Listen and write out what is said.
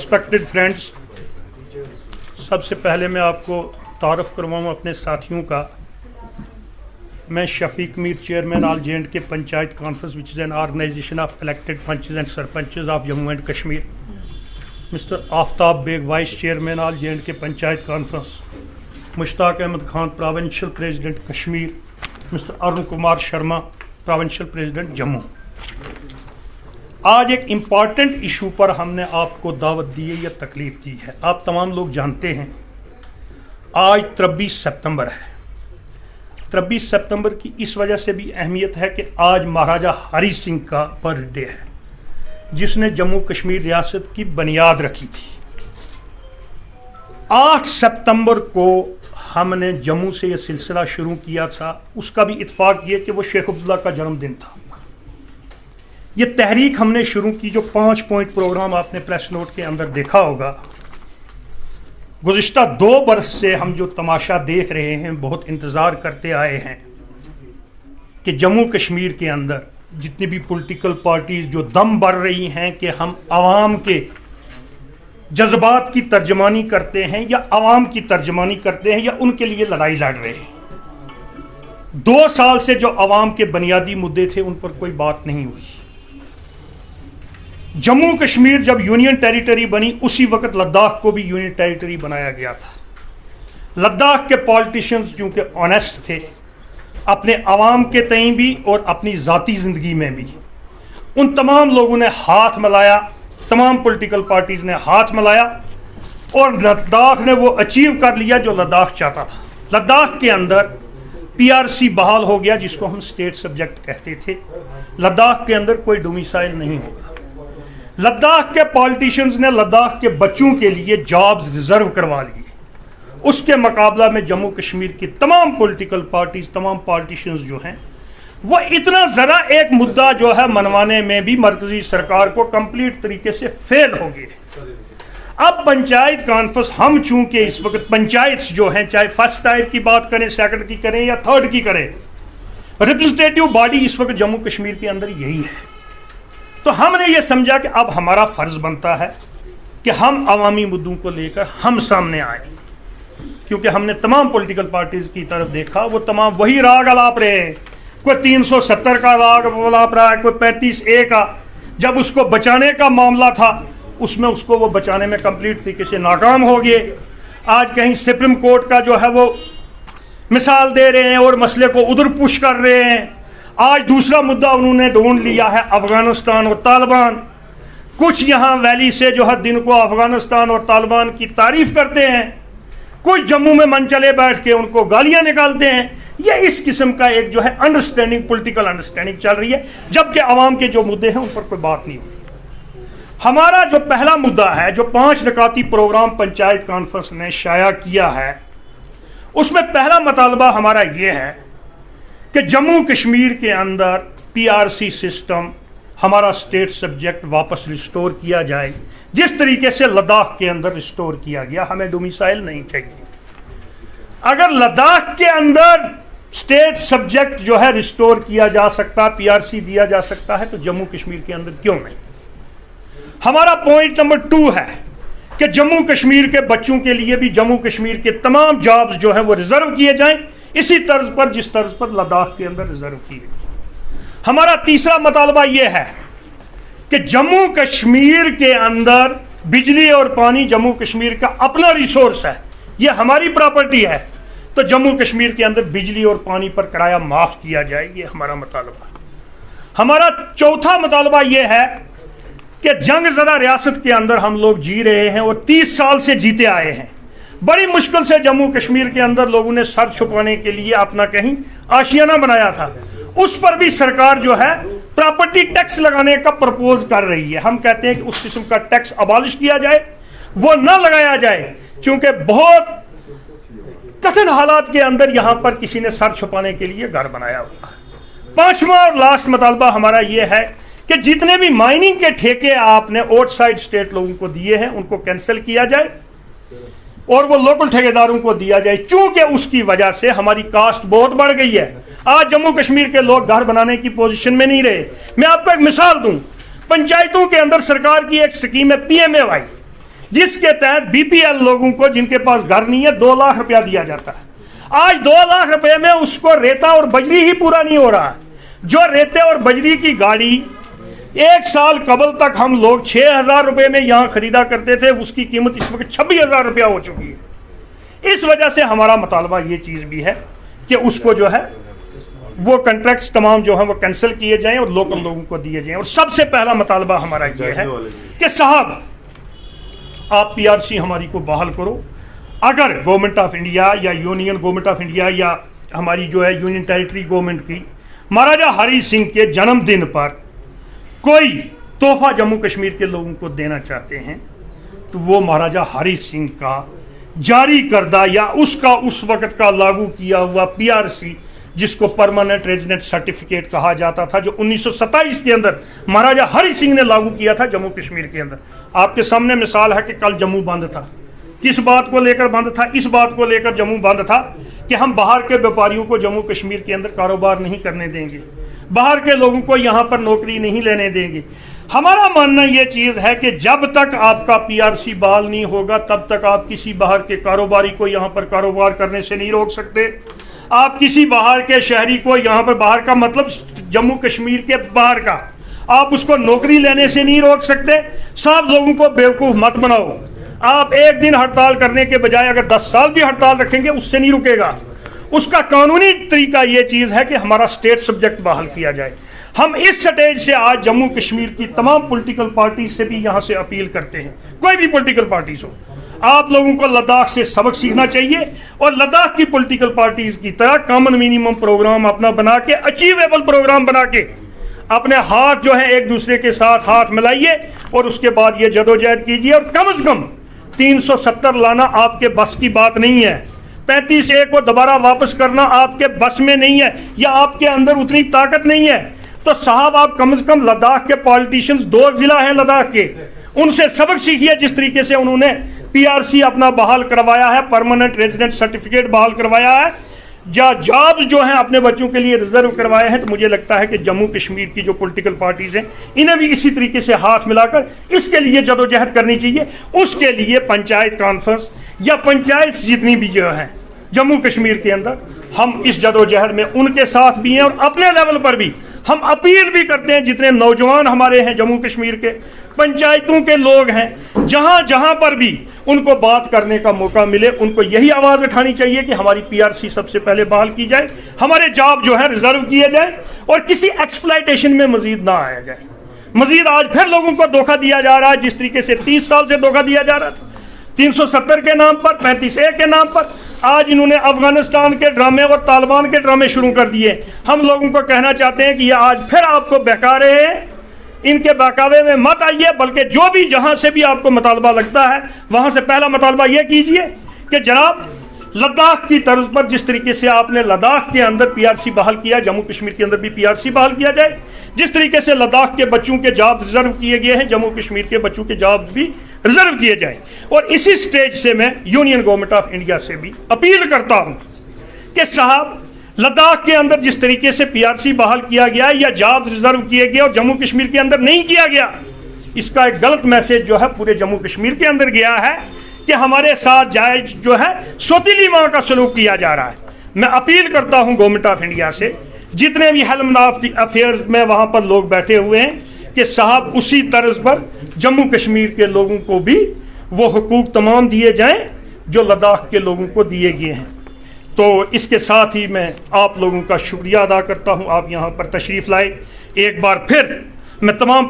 Respected friends, سب سے پہلے میں آپ کو تعارف کرواؤں اپنے ساتھیوں کا۔ میں شفیق میر، chairman all J and K panchayat conference which is an organization of elected panches and sarpanches of Jammu and Kashmir. Mister Aftab Baig, vice chairman all J and K panchayat conference. Mushtaq Ahmed Khan, provincial president Kashmir. Mister Arun Kumar Sharma, provincial president Jammu. آج ایک امپارٹنٹ ایشو پر ہم نے آپ کو دعوت دی ہے یا تکلیف دی ہے۔ آپ تمام لوگ جانتے ہیں آج 23 سپتمبر ہے۔ 23 سپتمبر کی اس وجہ سے بھی اہمیت ہے کہ آج مہاراجہ ہری سنگھ کا برتھ ڈے ہے، جس نے جموں کشمیر ریاست کی بنیاد رکھی تھی۔ 8 سپتمبر کو ہم نے جموں سے یہ سلسلہ شروع کیا تھا، اس کا بھی اتفاق یہ کہ وہ شیخ عبداللہ کا جنم دن تھا۔ یہ تحریک ہم نے شروع کی، جو 5 پوائنٹ پروگرام آپ نے پریس نوٹ کے اندر دیکھا ہوگا۔ گزشتہ 2 برس سے ہم جو تماشا دیکھ رہے ہیں، بہت انتظار کرتے آئے ہیں کہ جموں کشمیر کے اندر جتنی بھی پولیٹیکل پارٹیز جو دم بھر رہی ہیں کہ ہم عوام کے جذبات کی ترجمانی کرتے ہیں یا عوام کی ترجمانی کرتے ہیں یا ان کے لیے لڑائی لڑ رہے ہیں۔ 2 سال سے جو عوام کے بنیادی مدعے تھے ان پر کوئی بات نہیں ہوئی۔ جموں کشمیر جب یونین ٹیریٹری بنی، اسی وقت لداخ کو بھی یونین ٹیریٹری بنایا گیا تھا۔ لداخ کے پالیٹیشنز چونکہ آنیسٹ تھے، اپنے عوام کے تئیں بھی اور اپنی ذاتی زندگی میں بھی، ان تمام لوگوں نے ہاتھ ملایا، تمام پولیٹیکل پارٹیز نے ہاتھ ملایا اور لداخ نے وہ اچیو کر لیا جو لداخ چاہتا تھا۔ لداخ کے اندر PRC بحال ہو گیا، جس کو ہم اسٹیٹ سبجیکٹ کہتے تھے۔ لداخ کے اندر کوئی ڈومیسائل نہیں ہوگا۔ لداخ کے پالیٹیشنز نے لداخ کے بچوں کے لیے جابز ریزرو کروا لیے۔ اس کے مقابلہ میں جموں کشمیر کی تمام پولیٹیکل پارٹیز، تمام پالیٹیشنز جو ہیں، وہ اتنا ذرا ایک مدعا جو ہے منوانے میں بھی مرکزی سرکار کو کمپلیٹ طریقے سے فیل ہو گئے۔ اب پنچایت کانفرنس، ہم چونکہ اس وقت پنچایتس جو ہیں، چاہے فرسٹ ٹائر کی بات کریں، سیکنڈ کی کریں یا تھرڈ کی کریں، ریپرزنٹیٹیو باڈی اس وقت جموں کشمیر کے اندر یہی ہے۔ تو ہم نے یہ سمجھا کہ اب ہمارا فرض بنتا ہے کہ ہم عوامی مدعوں کو لے کر ہم سامنے آئیں، کیونکہ ہم نے تمام پولیٹیکل پارٹیز کی طرف دیکھا، وہ تمام وہی راگ الاپ رہے ہیں۔ کوئی 370 کا راگ الاپ رہا ہے، کوئی 35A کا۔ جب اس کو بچانے کا معاملہ تھا، اس میں اس کو وہ بچانے میں کمپلیٹ طریقے سے ناکام ہو گئے۔ آج کہیں سپریم کورٹ کا جو ہے وہ مثال دے رہے ہیں اور مسئلے کو ادھر پش کر رہے ہیں۔ آج دوسرا مدعا انہوں نے ڈھونڈ لیا ہے افغانستان اور طالبان۔ کچھ یہاں ویلی سے جو ہے دن کو افغانستان اور طالبان کی تعریف کرتے ہیں، کچھ جموں میں من چلے بیٹھ کے ان کو گالیاں نکالتے ہیں۔ یہ اس قسم کا ایک جو ہے انڈرسٹینڈنگ، پولیٹیکل انڈرسٹینڈنگ چل رہی ہے، جبکہ عوام کے جو مدعے ہیں ان پر کوئی بات نہیں ہوئی۔ ہمارا جو پہلا مدعا ہے، جو 5 نکاتی پروگرام پنچایت کانفرنس نے شائع کیا ہے، اس میں پہلا مطالبہ ہمارا یہ ہے کہ جموں کشمیر کے اندر PRC سسٹم، ہمارا اسٹیٹ سبجیکٹ واپس ریسٹور کیا جائے، جس طریقے سے لداخ کے اندر ریسٹور کیا گیا۔ ہمیں ڈومیسائل نہیں چاہیے۔ اگر لداخ کے اندر اسٹیٹ سبجیکٹ جو ہے ریسٹور کیا جا سکتا، PRC دیا جا سکتا ہے، تو جموں کشمیر کے اندر کیوں نہیں؟ ہمارا پوائنٹ نمبر 2 ہے کہ جموں کشمیر کے بچوں کے لیے بھی جموں کشمیر کے تمام جابز جو ہیں وہ ریزرو کیے جائیں، اسی طرز پر جس طرز پر لداخ کے اندر ریزرو کیے گئے۔ ہمارا تیسرا مطالبہ یہ ہے کہ جموں کشمیر کے اندر بجلی اور پانی جموں کشمیر کا اپنا ریسورس ہے، یہ ہماری پراپرٹی ہے، تو جموں کشمیر کے اندر بجلی اور پانی پر کرایہ معاف کیا جائے، یہ ہمارا مطالبہ ہے۔ ہمارا چوتھا مطالبہ یہ ہے کہ جنگ زدہ ریاست کے اندر ہم لوگ جی رہے ہیں اور 30 سال سے جیتے آئے ہیں۔ بڑی مشکل سے جموں کشمیر کے اندر لوگوں نے سر چھپانے کے لیے اپنا کہیں آشیانہ بنایا تھا، اس پر بھی سرکار جو ہے پراپرٹی ٹیکس لگانے کا پرپوز کر رہی ہے۔ ہم کہتے ہیں کہ اس قسم کا ٹیکس ابالش کیا جائے، وہ نہ لگایا جائے، چونکہ بہت کٹھن حالات کے اندر یہاں پر کسی نے سر چھپانے کے لیے گھر بنایا ہوا۔ 5واں اور لاسٹ مطالبہ ہمارا یہ ہے کہ جتنے بھی مائننگ کے ٹھیکے آپ نے آؤٹ سائڈ اسٹیٹ لوگوں کو دیے ہیں، ان کو کینسل کیا جائے اور وہ لوکل ٹھیکیداروں کو دیا جائے، چونکہ اس کی وجہ سے ہماری کاسٹ بہت بڑھ گئی ہے۔ آج جموں کشمیر کے لوگ گھر بنانے کی پوزیشن میں نہیں رہے۔ میں آپ کو ایک مثال دوں، پنچایتوں کے اندر سرکار کی ایک سکیم ہے PMAY۔ جس کے تحت بی پی ایل لوگوں کو جن کے پاس گھر نہیں ہے 2 لاکھ روپیہ دیا جاتا ہے. آج 2 لاکھ روپے میں اس کو ریتا اور بجری ہی پورا نہیں ہو رہا. جو ریتے اور بجری کی گاڑی 1 سال قبل تک ہم لوگ 6,000 روپے میں یہاں خریدا کرتے تھے، اس کی قیمت اس وقت 26,000 روپیہ ہو چکی ہے. اس وجہ سے ہمارا مطالبہ یہ چیز بھی ہے کہ اس کو جو ہے وہ کنٹریکٹس تمام جو ہیں وہ کینسل کیے جائیں اور لوکل لوگوں کو دیے جائیں. اور سب سے پہلا مطالبہ ہمارا یہ ہے کہ صاحب آپ پی آر سی ہماری کو بحال کرو. اگر گورنمنٹ آف انڈیا یا یونین گورنمنٹ آف انڈیا یا ہماری جو ہے یونین ٹیریٹری گورنمنٹ کی مہاراجا ہری سنگھ کے جنم دن پر کوئی تحفہ جموں کشمیر کے لوگوں کو دینا چاہتے ہیں تو وہ مہاراجا ہری سنگھ کا جاری کردہ یا اس کا اس وقت کا لاگو کیا ہوا پی آر سی جس کو پرماننٹ ریزیڈنٹ سرٹیفکیٹ کہا جاتا تھا، جو 1927 کے اندر مہاراجا ہری سنگھ نے لاگو کیا تھا جموں کشمیر کے اندر. آپ کے سامنے مثال ہے کہ کل جموں بند تھا. کس بات کو لے کر بند تھا؟ اس بات کو لے کر جموں بند تھا کہ ہم باہر کے بیپاریوں کو جموں کشمیر کے اندر کاروبار نہیں کرنے دیں گے، باہر کے لوگوں کو یہاں پر نوکری نہیں لینے دیں گے. ہمارا ماننا یہ چیز ہے کہ جب تک آپ کا پی آر سی بحال نہیں ہوگا تب تک آپ کسی باہر کے کاروباری کو یہاں پر کاروبار کرنے سے نہیں روک سکتے. آپ کسی باہر کے شہری کو یہاں پر، باہر کا مطلب جموں کشمیر کے باہر کا، آپ اس کو نوکری لینے سے نہیں روک سکتے. سب لوگوں کو بیوقوف مت بناؤ. آپ ایک دن ہڑتال کرنے کے بجائے اگر 10 سال بھی ہڑتال رکھیں گے اس سے نہیں رکے گا. اس کا قانونی طریقہ یہ چیز ہے کہ ہمارا اسٹیٹ سبجیکٹ بحال کیا جائے. ہم اس سٹیج سے آج جموں کشمیر کی تمام پولیٹیکل پارٹیز سے بھی یہاں سے اپیل کرتے ہیں، کوئی بھی پولیٹیکل پارٹیز ہو، آپ لوگوں کو لداخ سے سبق سیکھنا چاہیے اور لداخ کی پولیٹیکل پارٹیز کی طرح کامن منیمم پروگرام اپنا بنا کے، اچیویبل پروگرام بنا کے اپنے ہاتھ جو ہیں ایک دوسرے کے ساتھ ہاتھ ملائیے اور اس کے بعد یہ جدوجہد کیجیے. اور کم از کم 370 لانا آپ کے بس کی بات نہیں ہے. 35A کو دوبارہ واپس کرنا آپ کے بس میں نہیں ہے یا آپ کے اندر اتنی طاقت نہیں ہے. تو صاحب آپ کم از کم لداخ کے پالیٹیشینز 2 ضلع ہیں لداخ کے، ان سے سبق سیکھیے جس طریقے سے انہوں نے پی آر سی اپنا بحال کروایا ہے، پرماننٹ ریزیڈنٹ سرٹیفکیٹ بحال کروایا ہے، جاب جو ہیں اپنے بچوں کے لیے ریزرو کروائے ہیں. تو مجھے لگتا ہے کہ جموں کشمیر کی جو پولیٹیکل پارٹیز ہیں انہیں بھی اسی طریقے سے ہاتھ ملا کر اس کے لیے جدوجہد کرنی چاہیے. اس کے لیے پنچایت کانفرنس یا پنچایت جتنی بھی جو ہیں جموں کشمیر کے اندر، ہم اس جدوجہد میں ان کے ساتھ بھی ہیں اور اپنے لیول پر بھی ہم اپیل بھی کرتے ہیں. جتنے نوجوان ہمارے ہیں جموں کشمیر کے، پنچایتوں کے لوگ ہیں، جہاں جہاں پر بھی ان کو بات کرنے کا موقع ملے ان کو یہی آواز اٹھانی چاہیے کہ ہماری پی آر سی سب سے پہلے بحال کی جائے، ہمارے جاب جو ہیں ریزرو کیے جائیں اور کسی ایکسپلائٹیشن میں مزید نہ آیا جائے. مزید آج پھر لوگوں کو دھوکہ دیا جا رہا ہے جس طریقے سے 30 سال سے دھوکہ دیا جا رہا تھا 370 کے نام پر، 35A کے نام پر. آج انہوں نے افغانستان کے ڈرامے اور طالبان کے ڈرامے شروع کر دیے. ہم لوگوں کو کہنا چاہتے ہیں کہ یہ آج پھر آپ کو بہکا رہے ہیں. ان کے بہکاوے میں مت آئیے، بلکہ جو بھی جہاں سے بھی آپ کو مطالبہ لگتا ہے وہاں سے پہلا مطالبہ یہ کیجئے کہ جناب لداخ کی طرز پر جس طریقے سے آپ نے لداخ کے اندر پی آر سی بحال کیا، جموں کشمیر کے اندر بھی پی آر سی بحال کیا جائے. جس طریقے سے لداخ کے بچوں کے جاب ریزرو کیے گئے ہیں، جموں کشمیر کے بچوں کے جابز بھی ریزرو کیے جائیں. اور اسی سٹیج سے میں یونین گورنمنٹ آف انڈیا سے بھی اپیل کرتا ہوں کہ صاحب لداخ کے اندر جس طریقے سے پی آر سی بحال کیا گیا یا جاب ریزرو کیے گئے اور جموں کشمیر کے اندر نہیں کیا گیا، اس کا ایک غلط میسج جو ہے پورے جموں کشمیر کے اندر گیا ہے کہ ہمارے ساتھ جائز جو ہے سوتیلی ماں کا سلوک کیا جا رہا ہے. میں اپیل کرتا ہوں گورنمنٹ آف انڈیا سے، جتنے بھی ہیلمن آف دی افیئرز میں وہاں پر لوگ بیٹھے ہوئے ہیں، کہ صاحب اسی طرز پر جموں کشمیر کے لوگوں کو بھی وہ حقوق تمام دیے جائیں جو لداخ کے لوگوں کو دیے گئے ہیں. تو اس کے ساتھ ہی میں آپ لوگوں کا شکریہ ادا کرتا ہوں، آپ یہاں پر تشریف لائے. ایک بار پھر میں تمام